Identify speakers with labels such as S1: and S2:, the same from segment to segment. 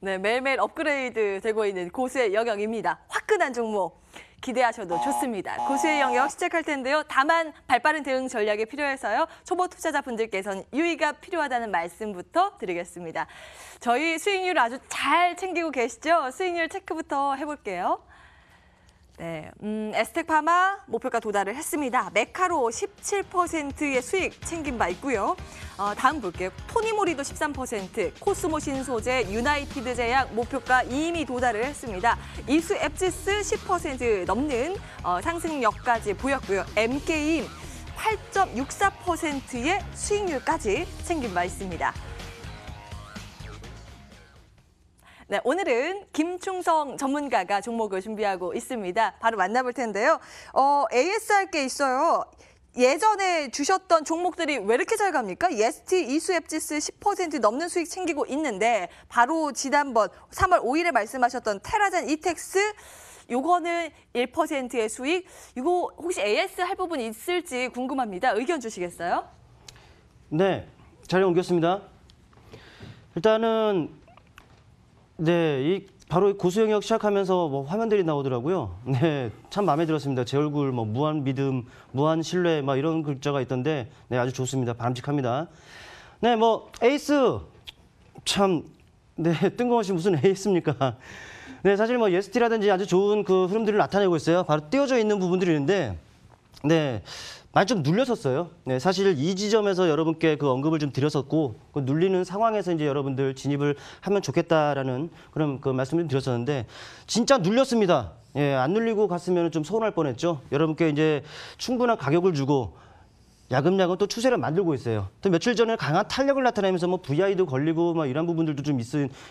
S1: 네, 매일매일 업그레이드 되고 있는 고수의 영역입니다. 화끈한 종목 기대하셔도 좋습니다. 고수의 영역 시작할 텐데요. 다만 발빠른 대응 전략이 필요해서요. 초보 투자자분들께서는 유의가 필요하다는 말씀부터 드리겠습니다. 저희 수익률 아주 잘 챙기고 계시죠? 수익률 체크부터 해볼게요. 네, 에스텍파마 목표가 도달을 했습니다. 메카로 17%의 수익 챙긴 바 있고요. 다음 볼게요. 토니모리도 13%, 코스모 신소재, 유나이티드 제약 목표가 이미 도달을 했습니다. 이수 앱지스 10% 넘는 상승력까지 보였고요. MK임 8.64%의 수익률까지 챙긴 바 있습니다. 네, 오늘은 김충성 전문가가 종목을 준비하고 있습니다. 바로 만나볼 텐데요. ASR 게 있어요. 예전에 주셨던 종목들이 왜 이렇게 잘 갑니까? EST, 이수앱지스 10% 넘는 수익 챙기고 있는데 바로 지난번 3월 5일에 말씀하셨던 테라젠 이텍스 요거는 1%의 수익. 이거 혹시 AS 할 부분 있을지 궁금합니다. 의견 주시겠어요?
S2: 네, 자료 옮겼습니다. 일단은 네, 바로 고수 영역 시작하면서 뭐 화면들이 나오더라고요. 네, 참 마음에 들었습니다. 제 얼굴 뭐 무한 믿음, 무한 신뢰 막 이런 글자가 있던데 네, 아주 좋습니다. 바람직합니다. 네, 뭐 에이스 참 네, 뜬금없이 무슨 에이스입니까? 네, 사실 뭐 EST라든지 아주 좋은 그 흐름들을 나타내고 있어요. 바로 띄어져 있는 부분들이 있는데 네. 많이 좀 눌렸었어요. 네, 사실 이 지점에서 여러분께 그 언급을 좀 드렸었고, 그 눌리는 상황에서 이제 여러분들 진입을 하면 좋겠다라는 그런 그 말씀을 드렸었는데, 진짜 눌렸습니다. 예, 안 눌리고 갔으면 좀 서운할 뻔했죠. 여러분께 이제 충분한 가격을 주고, 야금야금 또 추세를 만들고 있어요. 또 며칠 전에 강한 탄력을 나타내면서 뭐 VI도 걸리고 막 이런 부분들도 좀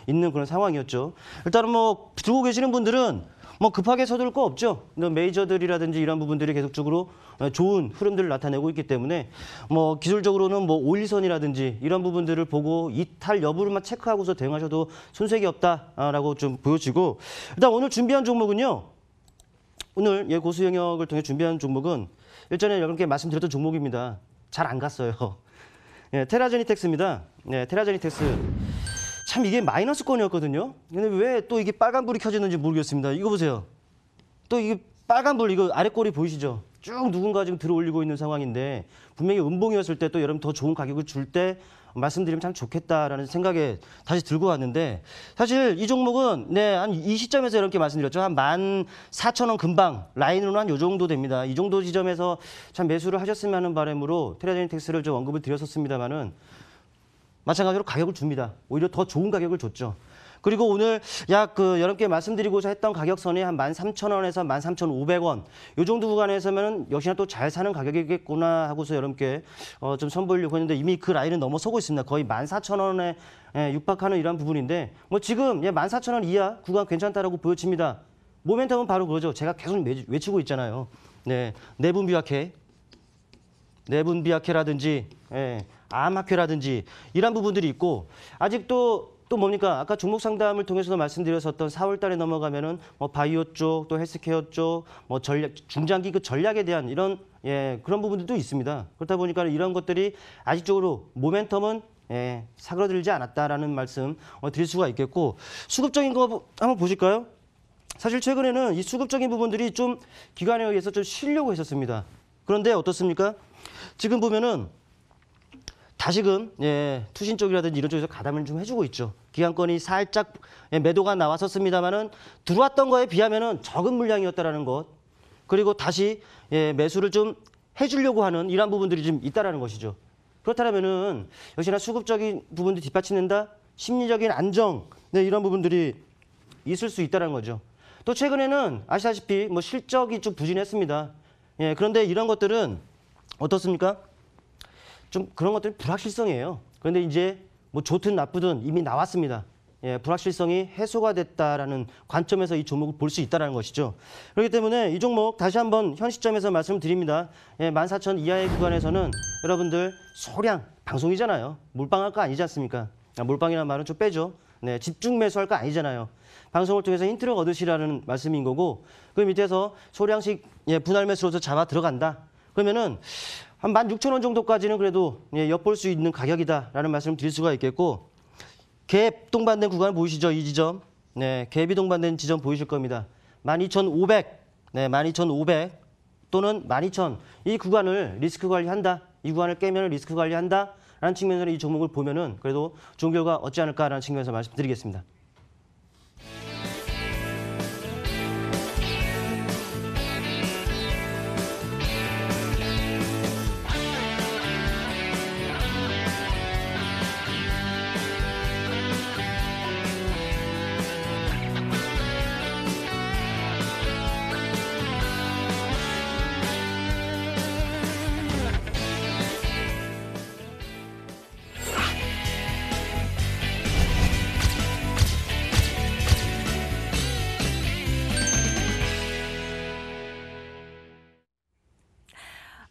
S2: 있는 그런 상황이었죠. 일단은 뭐 들고 계시는 분들은 뭐 급하게 서둘 거 없죠. 메이저들이라든지 이런 부분들이 계속적으로 좋은 흐름들을 나타내고 있기 때문에 뭐 기술적으로는 뭐 5일선이라든지 이런 부분들을 보고 이탈 여부를만 체크하고서 대응하셔도 손색이 없다라고 좀 보여지고 일단 오늘 준비한 종목은요. 오늘 고수 영역을 통해 준비한 종목은 일전에 여러분께 말씀드렸던 종목입니다. 잘 안 갔어요. 예, 테라제니텍스입니다. 네, 테라제니텍스. 참 이게 마이너스권이었거든요. 근데 왜 또 이게 빨간불이 켜지는지 모르겠습니다. 이거 보세요. 또 이게 빨간불 이거 아래 꼬리 보이시죠? 쭉 누군가 지금 들어올리고 있는 상황인데 분명히 음봉이었을 때 또 여러분 더 좋은 가격을 줄 때 말씀드리면 참 좋겠다라는 생각에 다시 들고 왔는데 사실 이 종목은 네, 한 이 시점에서 이렇게 말씀드렸죠. 한 14,000원 금방 라인으로는 한 요 정도 됩니다. 이 정도 지점에서 참 매수를 하셨으면 하는 바람으로 테라제니텍스를 좀 언급을 드렸었습니다만은 마찬가지로 가격을 줍니다. 오히려 더 좋은 가격을 줬죠. 그리고 오늘 약 여러분께 말씀드리고자 했던 가격선이 한 13,000원에서 13,500원. 이 정도 구간에서는 역시나 또 잘 사는 가격이겠구나 하고서 여러분께 좀 선보이려고 했는데 이미 그 라인은 넘어서고 있습니다. 거의 14,000원에 육박하는 이러한 부분인데 뭐 지금 14,000원 이하 구간 괜찮다라고 보여집니다. 모멘텀은 바로 그거죠. 제가 계속 외치고 있잖아요. 네, 내분 비약해라든지 암학회라든지 이런 부분들이 있고 아직도 또 뭡니까? 아까 종목 상담을 통해서도 말씀드렸었던 4월 달에 넘어가면은 뭐 바이오 쪽, 또 헬스케어 쪽, 뭐 전략, 중장기 그 전략에 대한 이런 그런 부분들도 있습니다. 그렇다 보니까 이런 것들이 아직적으로 모멘텀은 사그러들지 않았다라는 말씀 드릴 수가 있겠고 수급적인 거 한번 보실까요? 사실 최근에는 이 수급적인 부분들이 좀 기관에 의해서 좀 쉬려고 했었습니다. 그런데 어떻습니까? 지금 보면은 다시금 투신 쪽이라든지 이런 쪽에서 가담을 좀 해주고 있죠. 기관권이 살짝 매도가 나왔었습니다만은 들어왔던 거에 비하면은 적은 물량이었다라는 것. 그리고 다시 매수를 좀 해주려고 하는 이러한 부분들이 좀 있다라는 것이죠. 그렇다면은 역시나 수급적인 부분들이 뒷받침된다, 심리적인 안정 이런 부분들이 있을 수 있다라는 거죠. 또 최근에는 아시다시피 뭐 실적이 좀 부진했습니다. 그런데 이런 것들은 어떻습니까? 좀 그런 것들이 불확실성이에요. 그런데 이제 뭐 좋든 나쁘든 이미 나왔습니다. 불확실성이 해소가 됐다라는 관점에서 이 종목을 볼 수 있다는 것이죠. 그렇기 때문에 이 종목 다시 한번 현 시점에서 말씀드립니다. 14,000 이하의 구간에서는 여러분들 소량 방송이잖아요. 몰빵할 거 아니지 않습니까? 몰빵이라는 말은 좀 빼죠. 네, 집중 매수할 거 아니잖아요. 방송을 통해서 힌트를 얻으시라는 말씀인 거고 그 밑에서 소량씩 분할 매수로서 잡아 들어간다. 그러면은 한 16,000원 정도까지는 그래도 엿볼 수 있는 가격이다라는 말씀을 드릴 수가 있겠고 갭 동반된 구간 보이시죠? 이 지점. 네, 갭이 동반된 지점 보이실 겁니다. 12,500, 네, 12,500 또는 12,000 이 구간을 리스크 관리한다. 이 구간을 깨면 리스크 관리한다. 라는 측면에서 이 종목을 보면은 그래도 좋은 결과 얻지 않을까라는 측면에서 말씀드리겠습니다.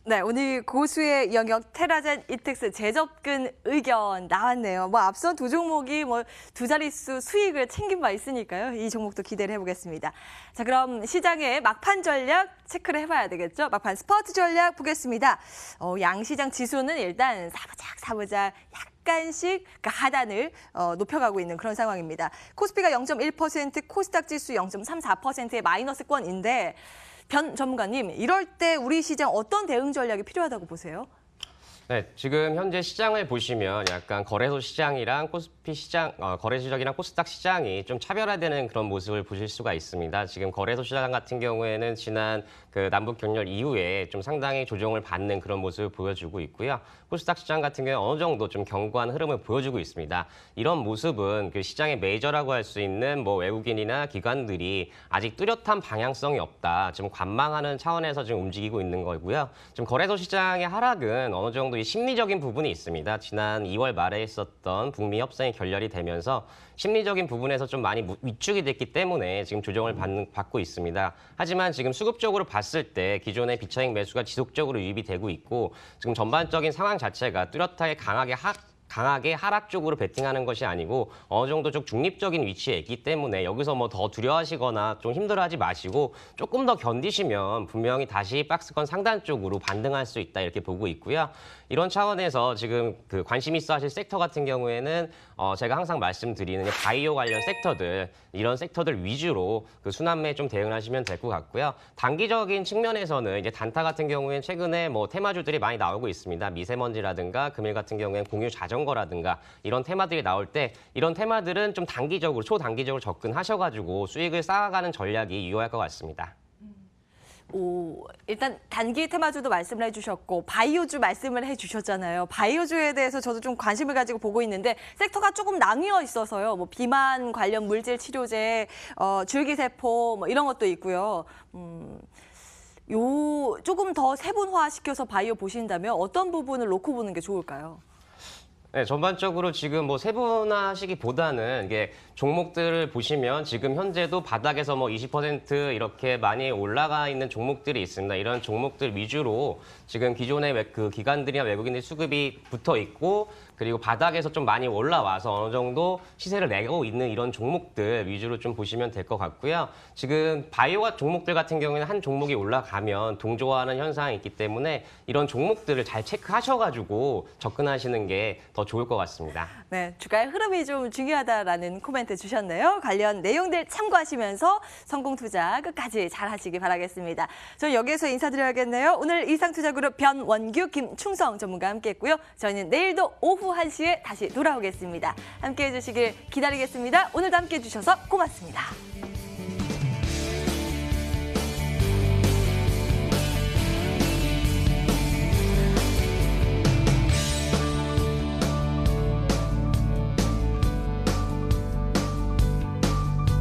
S1: 네, 오늘 고수의 영역 테라젠 이텍스 재접근 의견 나왔네요. 뭐 앞선 두 종목이 뭐 두 자릿수 수익을 챙긴 바 있으니까요. 이 종목도 기대를 해보겠습니다. 자, 그럼 시장의 막판 전략 체크를 해봐야 되겠죠. 막판 스퍼트 전략 보겠습니다. 양시장 지수는 일단 사부작 약간씩 하단을 높여가고 있는 그런 상황입니다. 코스피가 0.1%, 코스닥 지수 0.34%의 마이너스권인데 변 전문가님, 이럴 때 우리 시장 어떤 대응 전략이 필요하다고 보세요?
S3: 네, 지금 현재 시장을 보시면 약간 거래소 시장이랑 코스피 시장, 거래 시장이랑 코스닥 시장이 좀 차별화되는 그런 모습을 보실 수가 있습니다. 지금 거래소 시장 같은 경우에는 지난 그 남북 경렬 이후에 좀 상당히 조정을 받는 그런 모습을 보여주고 있고요. 코스닥 시장 같은 경우는 어느 정도 좀 견고한 흐름을 보여주고 있습니다. 이런 모습은 그 시장의 메이저라고 할 수 있는 뭐 외국인이나 기관들이 아직 뚜렷한 방향성이 없다. 지금 관망하는 차원에서 지금 움직이고 있는 거고요. 지금 거래소 시장의 하락은 어느 정도 이 심리적인 부분이 있습니다. 지난 2월 말에 있었던 북미 협상이 결렬이 되면서 심리적인 부분에서 좀 많이 위축이 됐기 때문에 지금 조정을 받고 있습니다. 하지만 지금 수급적으로 봤을 때 기존의 비차익 매수가 지속적으로 유입이 되고 있고 지금 전반적인 상황 자체가 뚜렷하게 강하게 하락 쪽으로 베팅하는 것이 아니고 어느 정도 좀 중립적인 위치에 있기 때문에 여기서 뭐 더 두려워하시거나 좀 힘들어하지 마시고 조금 더 견디시면 분명히 다시 박스권 상단 쪽으로 반등할 수 있다 이렇게 보고 있고요. 이런 차원에서 지금 그 관심 있어 하실 섹터 같은 경우에는 제가 항상 말씀드리는 바이오 관련 섹터들 이런 섹터들 위주로 그 순환매에 좀 대응을 하시면 될 것 같고요. 단기적인 측면에서는 이제 단타 같은 경우에는 최근에 뭐 테마주들이 많이 나오고 있습니다. 미세먼지라든가 금일 같은 경우에는 공유 자전거라든가 이런 테마들이 나올 때 이런 테마들은 좀 단기적으로 초단기적으로 접근하셔가지고 수익을 쌓아가는 전략이 유효할 것 같습니다.
S1: 일단 단기 테마주도 말씀을 해주셨고 바이오주 말씀을 해주셨잖아요. 바이오주에 대해서 저도 좀 관심을 가지고 보고 있는데 섹터가 조금 나뉘어 있어서요. 뭐 비만 관련 물질 치료제, 줄기세포 뭐 이런 것도 있고요. 조금 더 세분화시켜서 바이오 보신다면 어떤 부분을 놓고 보는 게 좋을까요?
S3: 네, 전반적으로 지금 뭐 세분화시기보다는 이게 종목들을 보시면 지금 현재도 바닥에서 뭐 20% 이렇게 많이 올라가 있는 종목들이 있습니다. 이런 종목들 위주로 지금 기존의 그 기관들이나 외국인들 수급이 붙어 있고 그리고 바닥에서 좀 많이 올라와서 어느 정도 시세를 내고 있는 이런 종목들 위주로 좀 보시면 될 것 같고요. 지금 바이오 종목들 같은 경우에는 한 종목이 올라가면 동조하는 현상이 있기 때문에 이런 종목들을 잘 체크하셔가지고 접근하시는 게 더 좋을 것 같습니다.
S1: 네, 주가의 흐름이 좀 중요하다라는 코멘트 주셨네요. 관련 내용들 참고하시면서 성공 투자 끝까지 잘 하시기 바라겠습니다. 저는 여기에서 인사드려야겠네요. 오늘 일상투자그룹 변원규, 김충성 전문가와 함께했고요. 저희는 내일도 오후 1시에 다시 돌아오겠습니다. 함께해 주시길 기다리겠습니다. 오늘도 함께해 주셔서 고맙습니다.